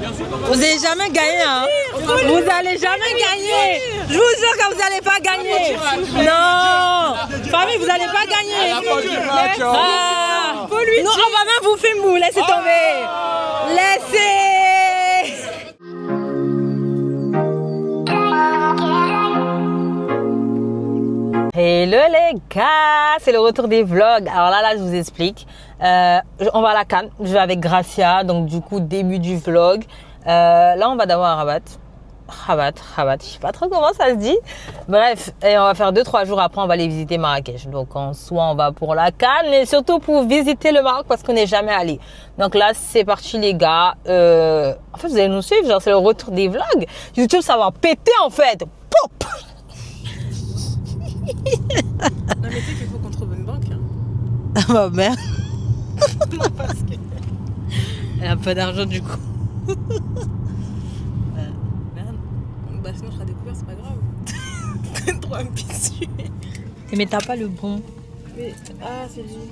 Vous n'allez jamais gagner, hein. Vous n'allez jamais gagner. Je vous jure que vous n'allez pas gagner. Non. Famille, vous n'allez pas gagner. Non, on va même vous faire mou. Laissez tomber. Laissez. Hello les gars, c'est le retour des vlogs. Alors là, je vous explique. On va à la Cannes, je vais avec Gracia, donc du coup début du vlog. Là, on va d'abord à Rabat, je sais pas trop comment ça se dit. Bref, et on va faire 2-3 jours après, on va aller visiter Marrakech. Donc en soi, on va pour la Cannes, mais surtout pour visiter le Maroc parce qu'on n'est jamais allé. Donc là, c'est parti les gars. En fait, vous allez nous suivre, genre c'est le retour des vlogs. YouTube, ça va péter en fait. Pop. Non mais tu sais qu'il faut qu'on trouve une banque. Hein. Ah bah merde. Non parce que... Elle a pas d'argent du coup. Merde. Bah sinon je serai découvert, c'est pas grave. Trop ambitieux. Mais t'as pas le bon. Mais... Ah c'est lui.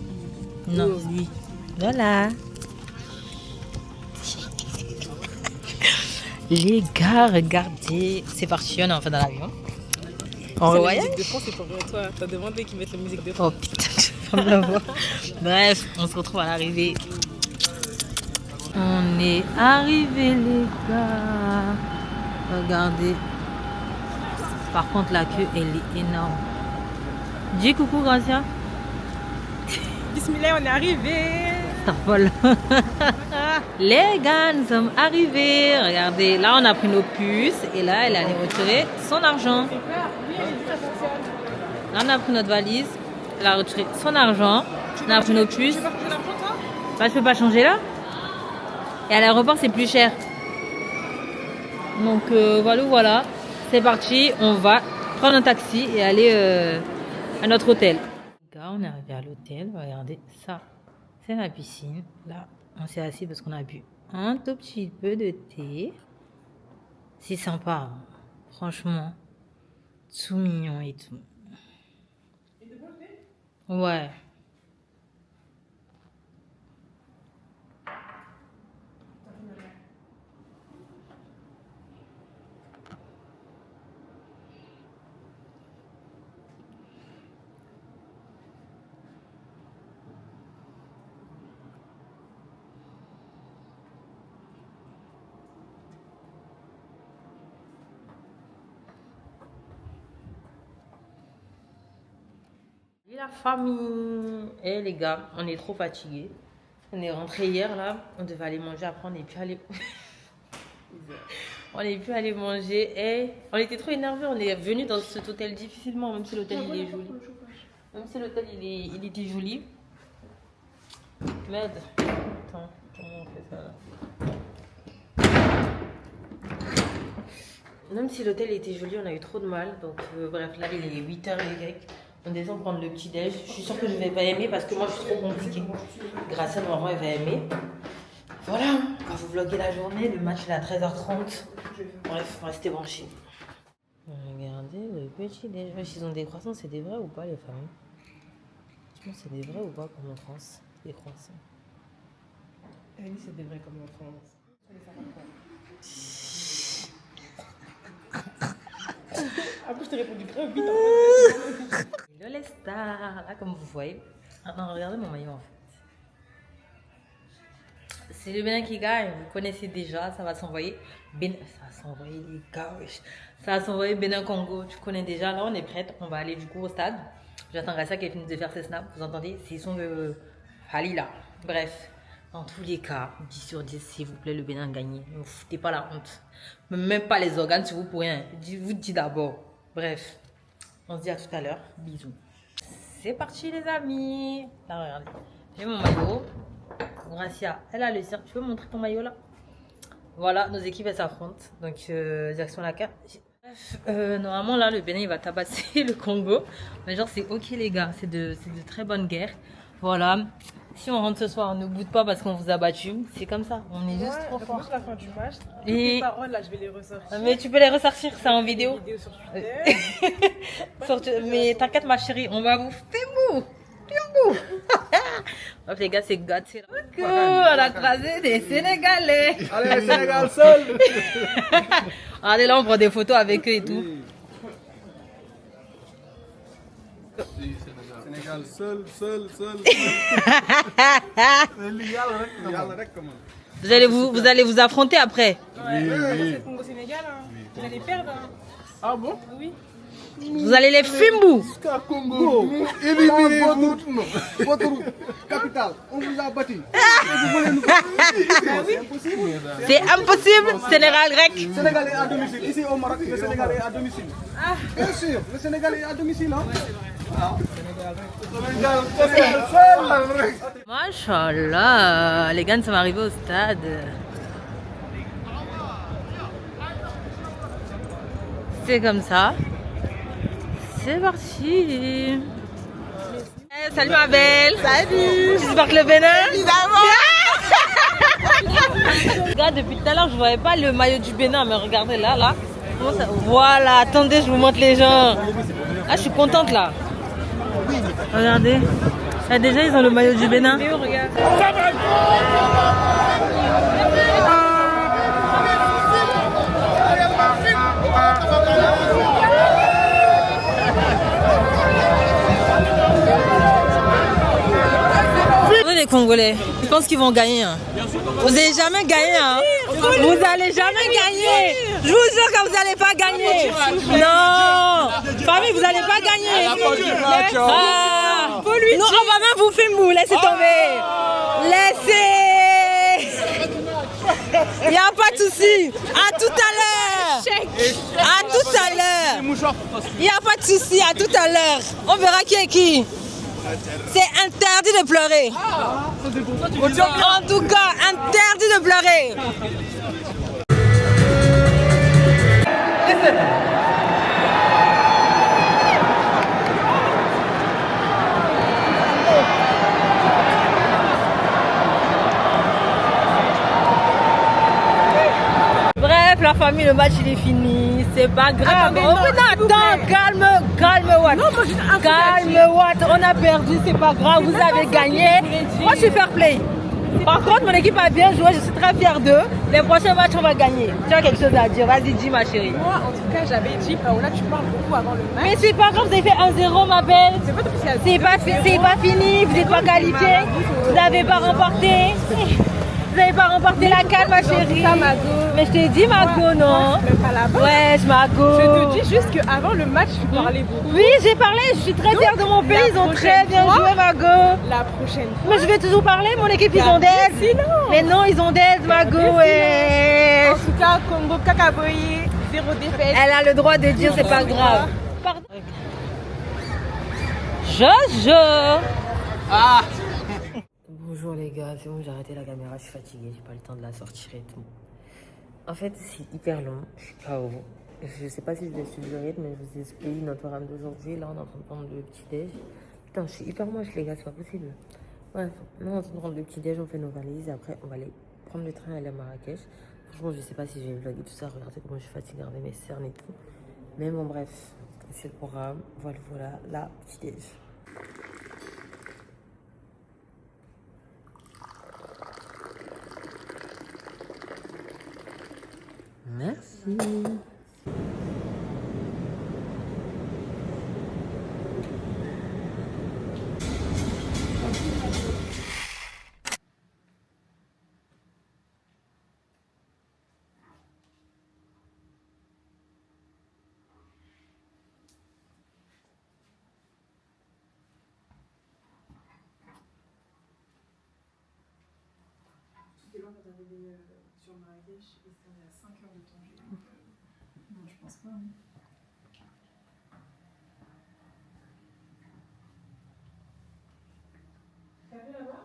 Non, lui. Voilà. Les gars, regardez. C'est parti, on est enfin dans l'avion. En La voyage. musique de fond c'est pour toi. T'as demandé qu'ils mettent la musique de fond. Oh putain, je ferme la voix. Bref, on se retrouve à l'arrivée. On est arrivé les gars. Regardez. Par contre la queue elle est énorme. Dis coucou Gracia. Bismillah, on est arrivé. T'as folle. Les gars, nous sommes arrivés. Regardez, là on a pris nos puces et là elle allait retirer son argent. Là on a pris notre valise, elle a retiré son argent, on a pris nos puces. Tu veux pas changer l'argent toi? Bah, je peux pas changer là. Et à l'aéroport c'est plus cher. Donc voilà, c'est parti, on va prendre un taxi et aller à notre hôtel. Les gars, on est arrivé à l'hôtel, regardez ça, c'est la piscine. Là, on s'est assis parce qu'on a bu un tout petit peu de thé. C'est sympa, hein. Franchement, tout mignon et tout. Ouais. Et la famille. Eh les gars, on est trop fatigués. On est rentré hier là, on devait aller manger, après on n'est plus allé. On n'est plus allé manger. Et on était trop énervés, on est venu dans cet hôtel difficilement, même si l'hôtel il est joli. Même si l'hôtel il était joli. Merde. Attends, comment on fait ça là? Même si l'hôtel était joli, on a eu trop de mal. Donc bref, là il est 8h et quelques. On descend prendre le petit déj. Je suis sûre que je ne vais pas aimer parce que moi je suis trop compliquée. Grâce à maman, elle va aimer. Voilà, on va vous vlogger la journée. Le match est à 13h30. Bref, restez branchés. Regardez le petit déj. Ils ont des croissants, c'est des vrais ou pas les familles? Franchement, c'est des vrais ou pas comme en France? Des croissants. Elle dit c'est des vrais comme en France. Après, je t'ai répondu grave vite. Hello les stars, là comme vous voyez. Maintenant, regardez mon maillot en fait. C'est le Bénin qui gagne, vous connaissez déjà, ça va s'envoyer. Ça va s'envoyer les gars, wesh. Ça va s'envoyer Bénin-Congo, tu connais déjà. Là, on est prête, on va aller du coup au stade. J'attends Gracia qu'elle finisse de faire ses snaps, vous entendez? C'est son de Halila. Bref, dans tous les cas, 10 sur 10, s'il vous plaît, le Bénin gagne. Ne vous foutez pas la honte. Même pas les organes si vous pourrez. Hein. Je vous dis d'abord. Bref, on se dit à tout à l'heure. Bisous. C'est parti les amis. Là, regardez. J'ai mon maillot. Gracia, elle a le sien. Tu peux montrer ton maillot là? Voilà, nos équipes elles s'affrontent. Donc, direction la carte. Bref, normalement là, le Bénin il va tabasser le Congo. Mais genre, c'est ok les gars. C'est de très bonnes guerres. Voilà. Si on rentre ce soir, on ne boude pas parce qu'on vous a battu. C'est comme ça. On est juste trop fort. À la fin du match, Et... les paroles là, je vais les ressortir. Mais tu peux les ressortir, c'est en vidéo. Sur Twitter. Mais t'inquiète ma chérie, on va vous faire mou. Hop, les gars, c'est gâté. On a croisé des Sénégalais. Allez, le Sénégal seul. Regardez, là, on prend des photos avec eux et tout. Sénégal seul. Vous allez vous affronter après. C'est Congo-Sénégal, hein. Vous allez perdre. Hein. Ah bon? Oui. Vous allez les Fimbu. Congo, éliminez votre capitale. On vous a battu. C'est impossible, Sénégal grec. Le Sénégal est à domicile. Ici au Maroc, le Sénégal est à domicile. Ah. Bien sûr, le Sénégal est à domicile. Hein? Machallah, les gars, ça va arriver au stade. C'est comme ça. C'est parti. Salut ma belle. Salut. Tu supportes le Bénin? Évidemment. Regarde, depuis tout à l'heure, je voyais pas le maillot du Bénin, mais regardez là. Voilà, attendez, je vous montre les gens. Ah, je suis contente là. Regardez. Ah, déjà, ils ont le maillot du Bénin. Léo, regarde. Les Congolais, je pense qu'ils vont gagner. Hein. Vous n'allez jamais gagner. Hein. Vous n'allez jamais gagner. Je vous jure que vous n'allez pas gagner. Non. Famille, vous n'allez pas gagner. Ah. Non, on va même vous filmer. Laissez tomber. Laissez. Il n'y a pas de souci. À tout à l'heure. À tout à l'heure. Il n'y a pas de souci. À tout à l'heure. On verra qui est qui. C'est interdit de pleurer. En tout cas, interdit de pleurer. Bref, la famille, le match il est fini. C'est pas grave. Attends, calme, Watt. Calme, Watt. On a perdu, c'est pas grave. Vous avez gagné. Moi, je suis fair play. Par contre, mon équipe a bien joué. Je suis très fière d'eux. Les prochains matchs, on va gagner. Tu as quelque chose à dire? Vas-y, dis, ma chérie. Moi, en tout cas, j'avais dit, là, tu parles beaucoup avant le match. Mais c'est pas grave, vous avez fait 1-0, ma belle. C'est pas fini. Vous n'êtes pas qualifié. Vous n'avez pas remporté. Vous n'avez pas remporté la CAN, ma chérie. Mais je t'ai dit, Mago, non? Ouais, Mago. Je te dis juste qu'avant le match, tu parlais beaucoup. Oui, j'ai parlé. Je suis très fière de mon pays. Ils ont très bien joué, Mago. La prochaine fois. Mais je vais toujours parler. Mon équipe, ils ont d'aide. Mais non, ils ont d'aide, Mago. En tout cas, Congo Kakaboyi, 0 défaite. Elle a le droit de dire, c'est pas grave. Pardon. Jojo. Ah. Bonjour les gars, c'est bon, j'ai arrêté la caméra, je suis fatiguée, j'ai pas le temps de la sortir et tout. En fait, c'est hyper long, je suis KO. Je sais pas si je vais suivre le rythme, mais je vous explique notre programme d'aujourd'hui. Là, on est en train de prendre le petit-déj. Putain, je suis hyper moche les gars, c'est pas possible. Bref, nous on est en train de prendre le petit-déj, on fait nos valises, et après on va aller prendre le train et aller à Marrakech. Franchement, je sais pas si j'ai vlogger tout ça, regardez comment je suis fatiguée, regardez mes cernes et tout. Mais bon, bref, c'est le programme. Voilà, la petit-déj. Merci. Sur Marrakech et c'était à 5 heures de Tanger. Non, je pense pas. T'as vu là-bas?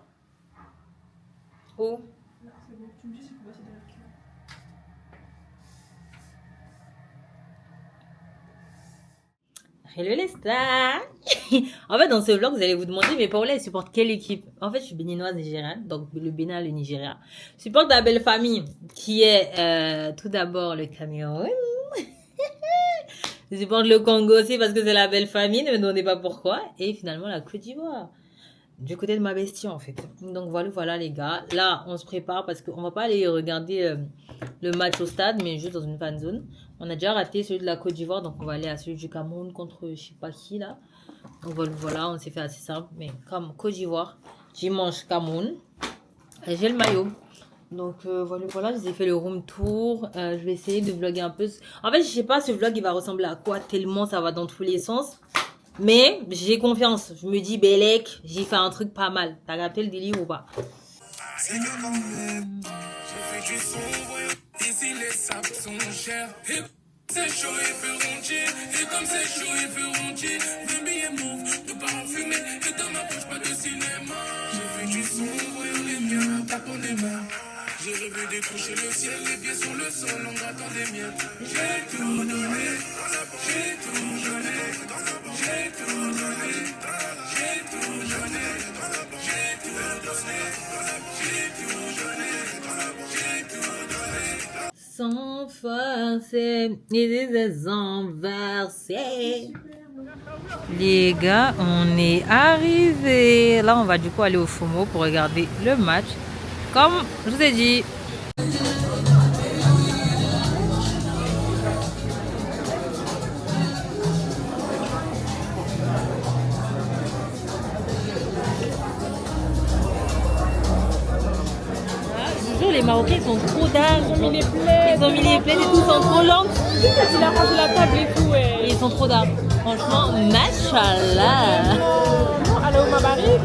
Où? Là, c'est bon. Tu me dis si tu peux passer derrière qui. Hello les stars. En fait, dans ce vlog, vous allez vous demander, mais Paola, elle supporte quelle équipe? En fait, je suis béninoise nigériane, donc le Bénin, le Nigeria. Je supporte la belle famille, qui est tout d'abord le Cameroun. Je supporte le Congo aussi parce que c'est la belle famille, ne me demandez pas pourquoi. Et finalement, la Côte d'Ivoire. du côté de ma bestie en fait. Donc voilà les gars. Là, on se prépare parce qu'on va pas aller regarder le match au stade, mais juste dans une fan zone. On a déjà raté celui de la Côte d'Ivoire, donc on va aller à celui du Cameroun contre je sais pas qui là. Donc voilà, on s'est fait assez simple, mais comme Côte d'Ivoire, dimanche Cameroun, et j'ai le maillot. Donc voilà, je vous ai fait le room tour. Je vais essayer de vlogger un peu. En fait, je sais pas ce vlog il va ressembler à quoi tellement ça va dans tous les sens. Mais j'ai confiance. Je me dis, Bélec, j'ai fait un truc pas mal. T'as capté le délire ou pas? Ici les sables sont chers. C'est chaud, ils feront chier. Et comme c'est chaud, ils feront chier. Baby et move, tout part en fumée. Et dans ma poche, pas de cinéma. J'ai fait du son, voyons les miens, tapons des mains. J'ai rêvé de toucher le ciel, les pieds sur le sol, on attend des miettes. J'ai tout donné, j'ai tout donné, j'ai tout donné, j'ai tout donné, j'ai tout donné, j'ai tout donné, j'ai tout donné. Sans forcer, et sans verser. Les gars, on est arrivés. Là, on va du coup aller au FOMO pour regarder le match. Comme je vous ai dit. Les Marocains ils sont trop dingues. Ils ont mis les plaids. Ils ont mis les plaids et tout, ils sont trop lents. Il a rangé la table et tout. Et ils sont trop dingues. Franchement, machallah. Non, allez au Mabarik.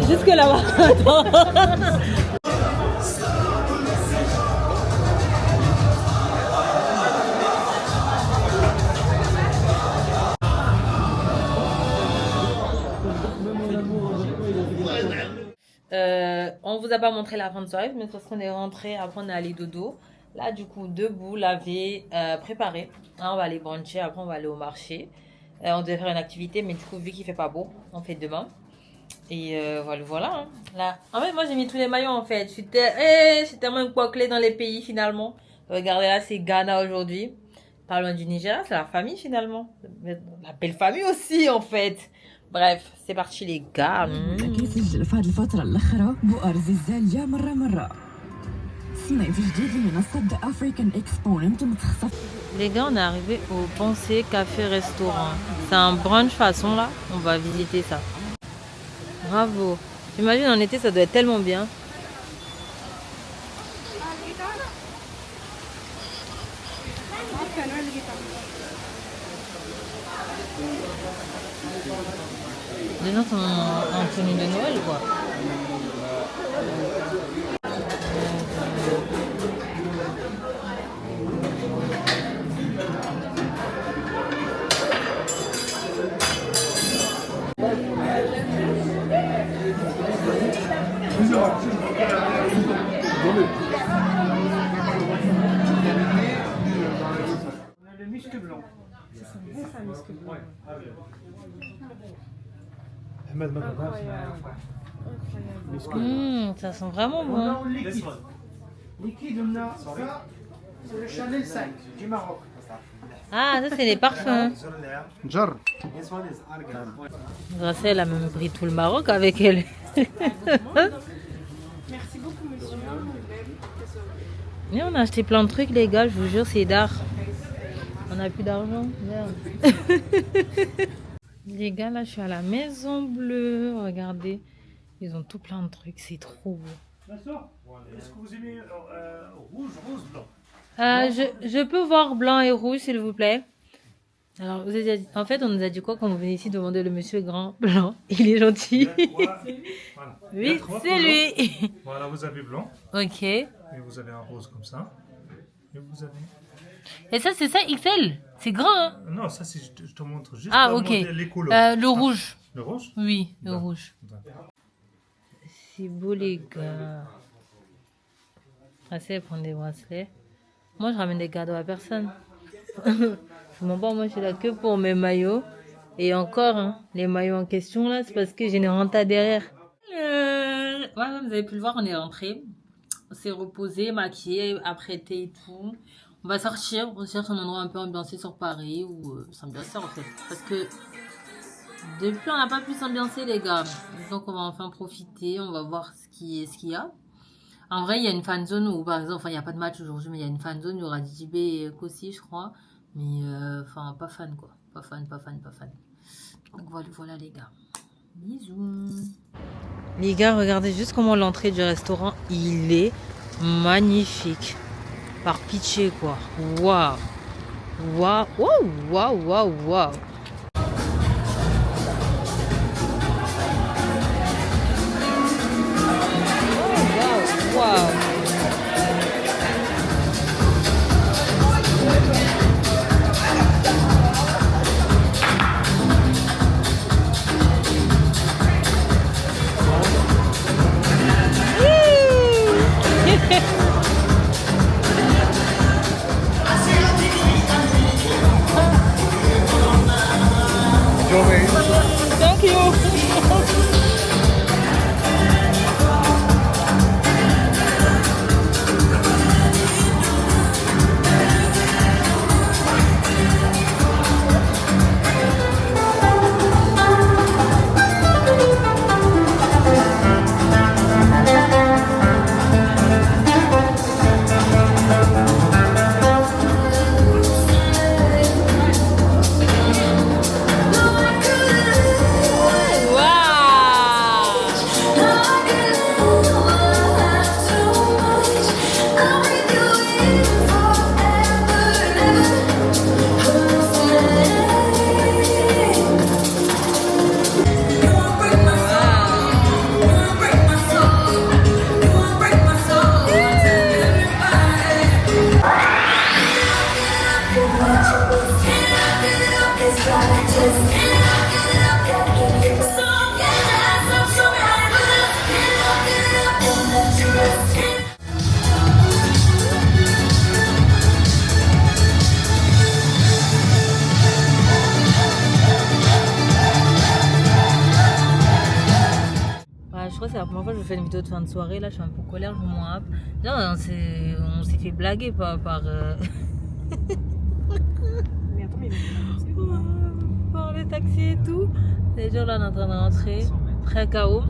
Jusque là-bas. Attends. On vous a pas montré la fin de soirée, mais parce qu'on est rentré, après on est allé dodo. Là, du coup, debout, laver, préparer. Là, on va aller bruncher, après on va aller au marché. On devait faire une activité, mais du coup, vu qu'il fait pas beau, on fait demain. Et voilà. Hein. Là, en fait, moi j'ai mis tous les maillots en fait. Je suis tellement une dans les pays finalement. Regardez là, c'est Ghana aujourd'hui. Pas loin du Nigeria, c'est la famille finalement. La belle famille aussi en fait. Bref, c'est parti les gars. Les gars, on est arrivé au Pensée Café Restaurant. C'est un brunch façon là. On va visiter ça. Bravo. J'imagine en été, ça doit être tellement bien. Les gens sont en tenue de Noël, quoi. On a le muscle blanc. Ça sent bon ça, muscle blanc. Ça sent vraiment bon. On a le liquide. Liquide, on a ça. C'est le Chanel 5 du Maroc. Ah, ça c'est les parfums. Jar. Grâce à elle a même pris tout le Maroc avec elle. Merci beaucoup, monsieur. Et on a acheté plein de trucs, les gars, je vous jure, c'est d'art. On n'a plus d'argent, merde. Les gars, là, je suis à la Maison Bleue. Regardez, ils ont tout plein de trucs, c'est trop beau. Est-ce que vous aimez rouge, rose, blanc? Je peux voir blanc et rouge, s'il vous plaît. Alors, en fait, on nous a dit quoi quand on venait ici demander le monsieur grand blanc? Il est gentil. Voilà. Oui, c'est lui. Voilà, vous avez blanc. Ok. Et vous avez un rose comme ça. Et vous avez... Et ça, c'est ça, XL? C'est grand, hein? Non, ça, je te montre juste Ok. les couleurs. Le rouge. Le rouge? Oui, le D'accord. rouge. C'est beau, les gars. Assez, prendre des bracelets. Moi, je ramène des cadeaux à personne. Je m'en bats, moi, je suis là que pour mes maillots. Et encore, hein, les maillots en question, là, c'est parce que j'ai une renta derrière. Ouais, vous avez pu le voir, on est rentré. On s'est reposé, maquillé, apprêté et tout. On va sortir, on cherche un endroit un peu ambiancé sur Paris ou s'ambiancer en fait. Parce que Depuis, on n'a pas pu s'ambiancer, les gars. Donc, on va enfin profiter. On va voir ce qu'il y a. En vrai, il y a une fan zone où, par exemple, il n'y a pas de match aujourd'hui, mais il y a une fan zone. Il y aura DJB et Kossi, je crois. Mais, pas fan, quoi. Pas fan. Donc, voilà, les gars. Bisous. Les gars, regardez juste comment l'entrée du restaurant, il est magnifique. Par pitié, quoi. Waouh. Waouh. Wow. Thank you. Je crois que c'est la première fois que je fais une vidéo de fin de soirée. Là, je suis un peu colère, je m'en rappe. On s'est fait blaguer par les taxis et tout. Les gens là, on est en train de rentrer. Très KO.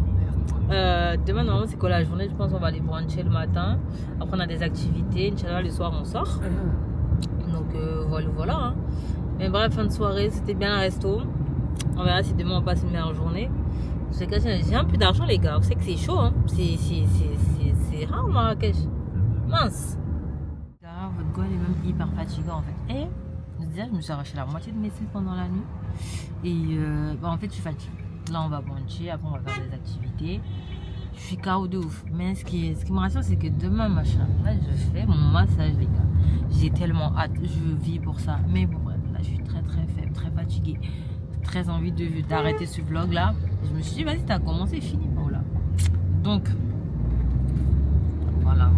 Demain, normalement, c'est quoi la journée? Je pense qu'on va aller bruncher le matin. Après, on a des activités. Inch'Allah, le soir, on sort. Donc, voilà. Hein. Mais bref, fin de soirée, c'était bien un resto. On verra si demain, on passe une meilleure journée. J'ai un peu d'argent, les gars. Vous savez que c'est chaud, hein. C'est rare, Marrakech. Mince. Là, votre goal est même hyper fatigant, en fait. Et je me suis arraché la moitié de mes cils pendant la nuit. Et en fait, je suis fatiguée. Là, on va bruncher. Après, on va faire des activités. Je suis KO de ouf. Mais ce qui me rassure, c'est que demain, machin, là, je fais mon massage, les gars. J'ai tellement hâte. Je vis pour ça. Mais bon, bref, là, je suis très, très faible, très fatiguée. Très envie d'arrêter ce vlog là. Je me suis dit, vas-y, t'as commencé, fini. Voilà. Donc, voilà.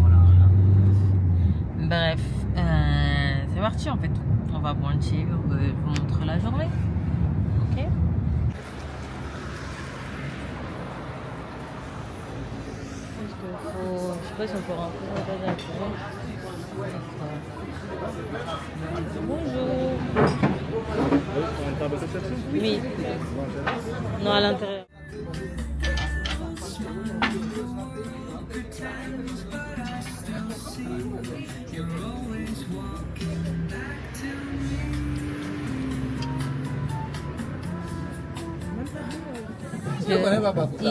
Bref, c'est parti en fait. On va bruncher, je vous montre la journée. Ok. Je sais pas si on peut rentrer. Bonjour. Oui. Non, à l'intérieur.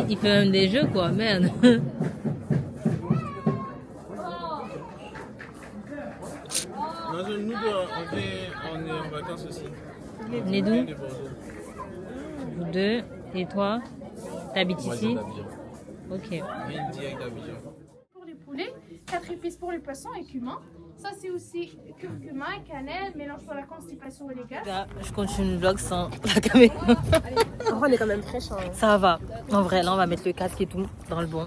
Il fait même des jeux, quoi, merde. Nous deux, on est en vacances aussi. On est d'où? Vous deux. Et toi? T'habites ici? Ok. Pour les poulets, 4 épices pour les poissons et cumin. Ça, c'est aussi curcuma et cannelle, mélange pour la constipation et les gaz. Là, je continue le vlog sans la caméra. On est quand même fraîche. Hein. Ça va. En vrai, là, on va mettre le casque et tout dans le bon.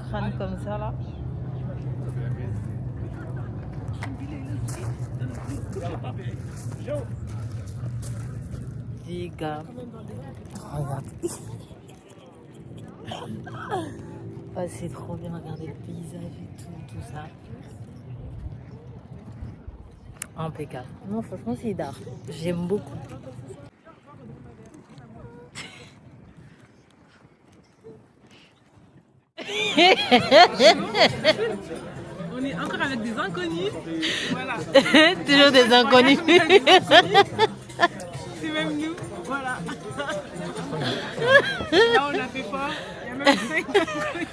crâne comme ça là. Les gars, regarde. Oh, c'est trop bien, regardez le paysage et tout ça. Impeccable. Non, franchement, c'est d'art. J'aime beaucoup. On est encore avec des inconnus. Voilà. Toujours des inconnus. C'est même nous. Voilà. Là, on a fait fort. Il y a même 5 inconnus.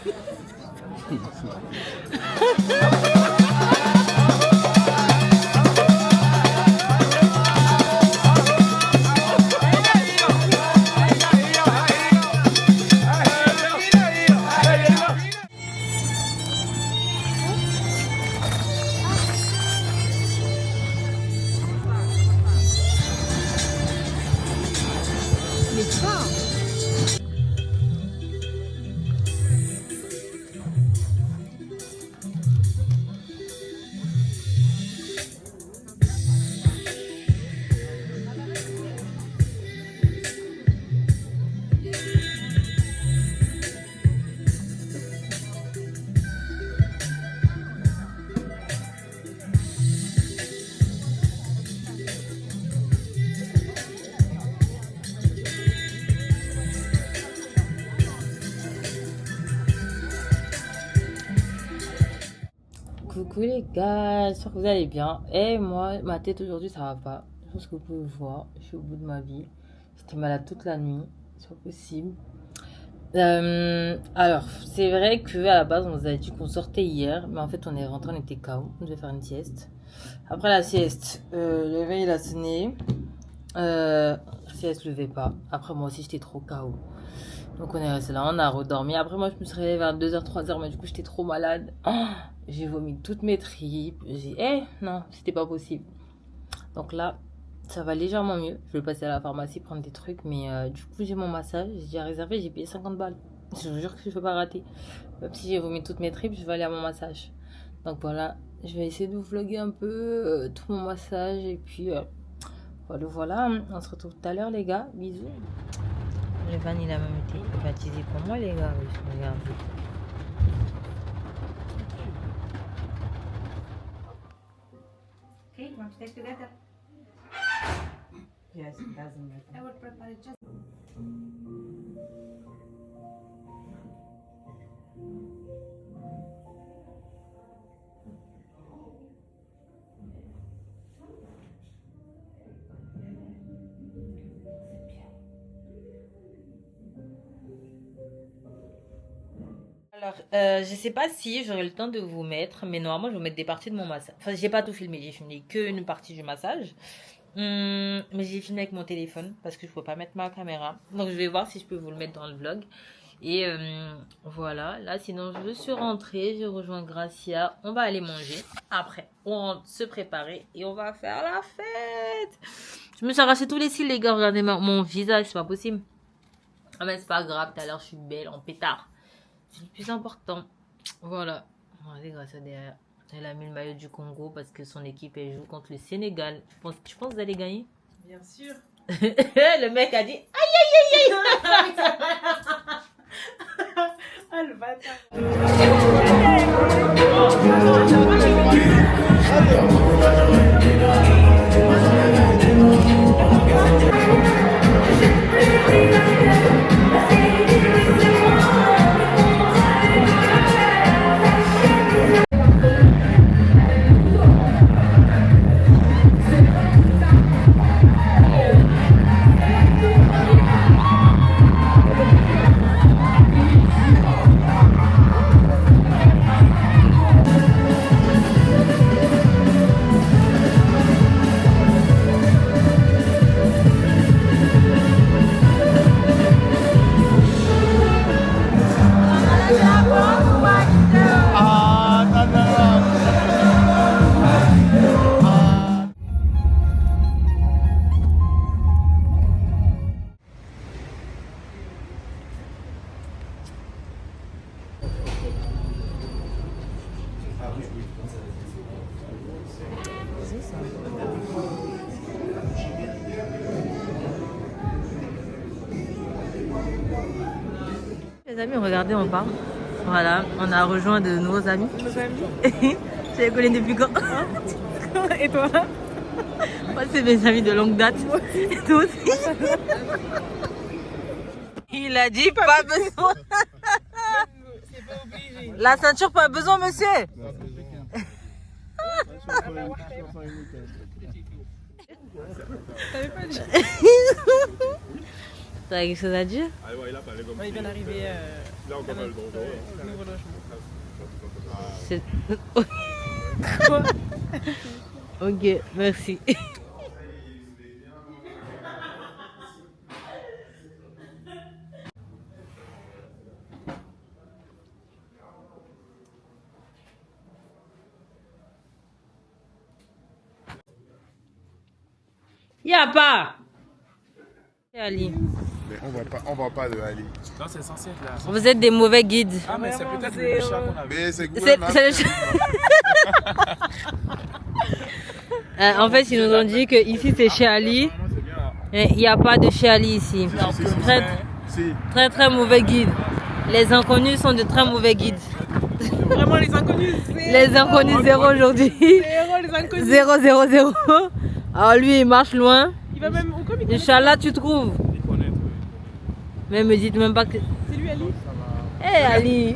Coucou les gars, j'espère que vous allez bien. Et moi, ma tête aujourd'hui ça va pas. Je pense que vous pouvez voir, je suis au bout de ma vie. J'étais malade toute la nuit, c'est pas possible. Alors, c'est vrai que à la base on nous avait dit qu'on sortait hier, mais en fait on est rentré, on était KO, on devait faire une sieste. Après la sieste, le réveil il a sonné. La sieste levait pas. Après moi aussi j'étais trop KO. Donc on est resté là, on a redormi. Après moi je me suis réveillée vers 2h, 3h, mais du coup j'étais trop malade. Oh, j'ai vomi toutes mes tripes. J'ai non, c'était pas possible. Donc là, ça va légèrement mieux. Je vais passer à la pharmacie prendre des trucs, mais du coup j'ai mon massage, j'ai déjà réservé, j'ai payé 50 balles. Je vous jure que je ne peux pas rater. Même si j'ai vomi toutes mes tripes, je vais aller à mon massage. Donc voilà, je vais essayer de vous vlogger un peu tout mon massage et puis voilà, on se retrouve tout à l'heure les gars, bisous. Le van il a même été baptisé pour moi les gars, oui, regardez. Okay, you want to take together? Yes, it doesn't matter. I would prepare it just. Alors, je sais pas si j'aurai le temps de vous mettre, mais normalement je vais vous mettre des parties de mon massage. Enfin, j'ai pas tout filmé, j'ai filmé qu'une partie du massage. Mais j'ai filmé avec mon téléphone parce que je peux pas mettre ma caméra. Donc je vais voir si je peux vous le mettre dans le vlog. Et voilà, là sinon je suis rentrée, je rejoins Gracia. On va aller manger. Après, on va se préparer et on va faire la fête. Je me suis arraché tous les cils les gars, regardez mon visage, c'est pas possible. Ah mais c'est pas grave, tout à l'heure je suis belle en pétard. C'est le plus important. Voilà. Regardez Gracia derrière. Elle a mis le maillot du Congo parce que son équipe elle joue contre le Sénégal. Tu penses que vous allez gagner? Bien sûr. Le mec a dit aïe aïe aïe aïe. Ah, le bâtard. c'est ça. Les amis, regardez, on part. Voilà, on a rejoint de nouveaux amis. Nos amis. Tu les connais depuis quand? Et toi? Moi, c'est mes amis de longue date. Et toi aussi? Il a dit pas besoin. C'est pas obligé. La ceinture, pas besoin, monsieur. T'avais pas dit. T'as quelque chose à dire? Ouais, il vient d'arriver à notre nouveau logement. C'est- Ok, merci. Y'a pas. Ali. Mais on va pas de Ali. Non, c'est censé être là. Vous êtes des mauvais guides. Ah, mais c'est peut-être le chat qu'on avait. Mais c'est C'est le chat. En fait, ils nous ont dit que ici c'est chez Ali. Et il n'y a pas de chez Ali ici. Très très mauvais guide. Les inconnus sont de très mauvais guides. Vraiment, les inconnus, Les inconnus zéro aujourd'hui. zéro, les inconnus. 0 0 0. Alors lui il marche loin. Il va même au comique. Inch'Allah tu trouves. Mais me dites même pas que. C'est lui, Ali. Hé Ali.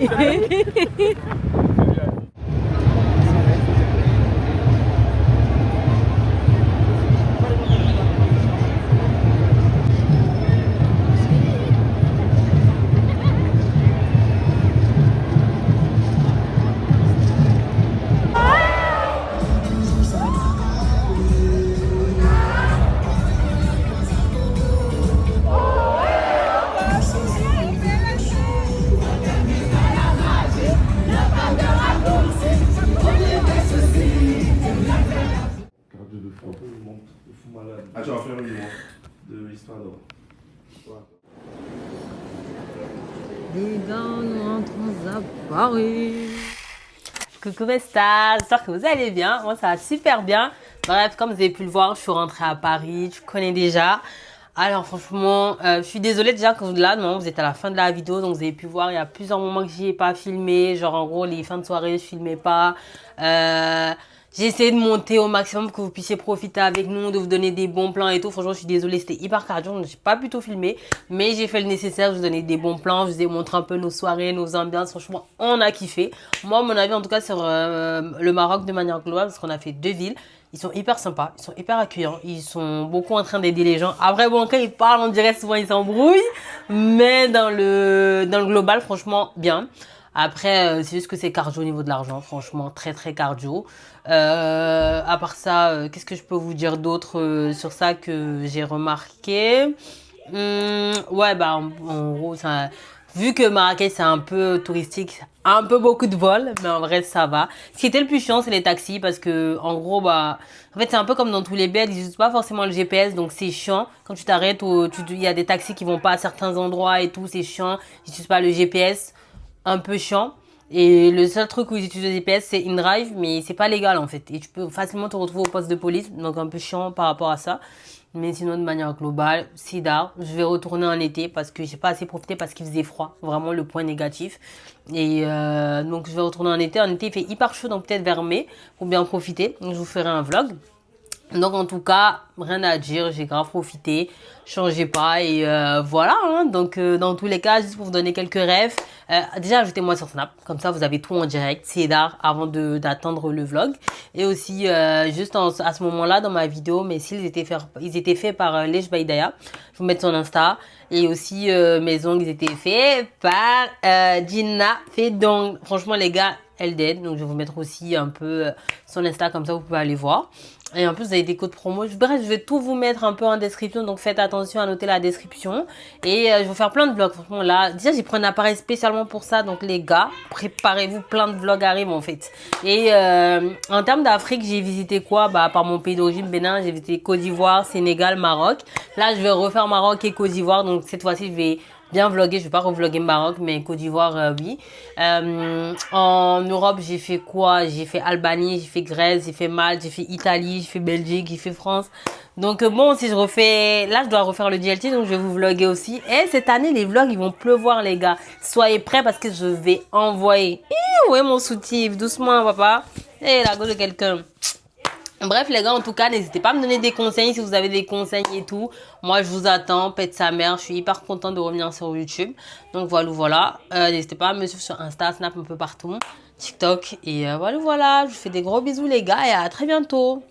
Ah, tu vas faire une montre de l'histoire d'or. Les gars, nous rentrons à Paris. Coucou mes stars, j'espère que vous allez bien. Moi ça va super bien. Bref, comme vous avez pu le voir, je suis rentrée à Paris, tu connais déjà. Alors franchement, je suis désolée déjà que là, non, vous êtes à la fin de la vidéo, donc vous avez pu voir, il y a plusieurs moments que j'y ai pas filmé. Genre en gros, les fins de soirée, je filmais pas. J'ai essayé de monter au maximum pour que vous puissiez profiter avec nous, de vous donner des bons plans et tout. Franchement, je suis désolée, c'était hyper cardio, donc j'ai pas pu tout filmer. Mais j'ai fait le nécessaire, je vous donnais des bons plans, je vous ai montré un peu nos soirées, nos ambiances. Franchement, on a kiffé. Moi, mon avis en tout cas sur le Maroc de manière globale, parce qu'on a fait 2 villes. Ils sont hyper sympas, ils sont hyper accueillants, ils sont beaucoup en train d'aider les gens. Après, bon, quand ils parlent, on dirait souvent ils s'embrouillent. Mais dans le global, franchement, bien. Après, c'est juste que c'est cardio au niveau de l'argent, franchement, très très cardio. À part ça, qu'est-ce que je peux vous dire d'autre sur ça que j'ai remarqué? Ouais, bah en gros, ça, vu que Marrakech c'est un peu touristique, un peu beaucoup de vols, mais en vrai ça va. Ce qui était le plus chiant, c'est les taxis, parce que en gros, bah, en fait c'est un peu comme dans tous les beds, ils n'utilisent pas forcément le GPS, donc c'est chiant. Quand tu t'arrêtes, il y a des taxis qui vont pas à certains endroits et tout, c'est chiant. Ils n'utilisent pas le GPS, un peu chiant. Et le seul truc où ils utilisent le GPS, c'est InDrive, mais c'est pas légal en fait. Et tu peux facilement te retrouver au poste de police, donc un peu chiant par rapport à ça. Mais sinon, de manière globale, Sidar, je vais retourner en été parce que j'ai pas assez profité parce qu'il faisait froid. Vraiment le point négatif. Et donc, je vais retourner en été. En été, il fait hyper chaud, donc peut-être vers mai pour bien profiter. Donc, je vous ferai un vlog. Donc, en tout cas, rien à dire. J'ai grave profité. Changez pas. Et voilà. Hein. Donc, dans tous les cas, juste pour vous donner quelques rêves. Déjà, ajoutez-moi sur Snap. Comme ça, vous avez tout en direct. Sidar avant d'attendre le vlog. Et aussi, juste à ce moment-là, dans ma vidéo, mes cils, ils étaient faits par Lej Baïdaya. Je vous mets son Insta. Et aussi, mes ongles, ils étaient faits par Gina Fedong. Franchement, les gars, elle dead. Donc, je vais vous mettre aussi un peu son Insta. Comme ça, vous pouvez aller voir. Et en plus, vous avez des codes promo. Bref, je vais tout vous mettre un peu en description. Donc, faites attention à noter la description. Et je vais vous faire plein de vlogs. Franchement, là, déjà, j'ai pris un appareil spécialement pour ça. Donc, les gars, préparez-vous. Plein de vlogs arrivent, en fait. Et en termes d'Afrique, j'ai visité quoi? Bah, par mon pays d'origine, Bénin, j'ai visité Côte d'Ivoire, Sénégal, Maroc. Là, je vais refaire Maroc et Côte d'Ivoire. Donc, cette fois-ci, je vais bien vlogué. Je vais pas revlogger Maroc, mais Côte d'Ivoire, oui. En Europe, j'ai fait quoi? J'ai fait Albanie, j'ai fait Grèce, j'ai fait Malte, j'ai fait Italie, j'ai fait Belgique, j'ai fait France. Donc bon, si je refais... Là, je dois refaire le DLT, donc je vais vous vlogger aussi. Et cette année, les vlogs, ils vont pleuvoir, les gars. Soyez prêts parce que je vais envoyer. Ouais, mon soutif, doucement, papa. Et la gueule de quelqu'un. Bref, les gars, en tout cas, n'hésitez pas à me donner des conseils si vous avez des conseils et tout. Moi, je vous attends. Pète sa mère. Je suis hyper contente de revenir sur YouTube. Donc, voilà. N'hésitez pas à me suivre sur Insta, Snap, un peu partout. TikTok. Et voilà. Je vous fais des gros bisous, les gars. Et à très bientôt.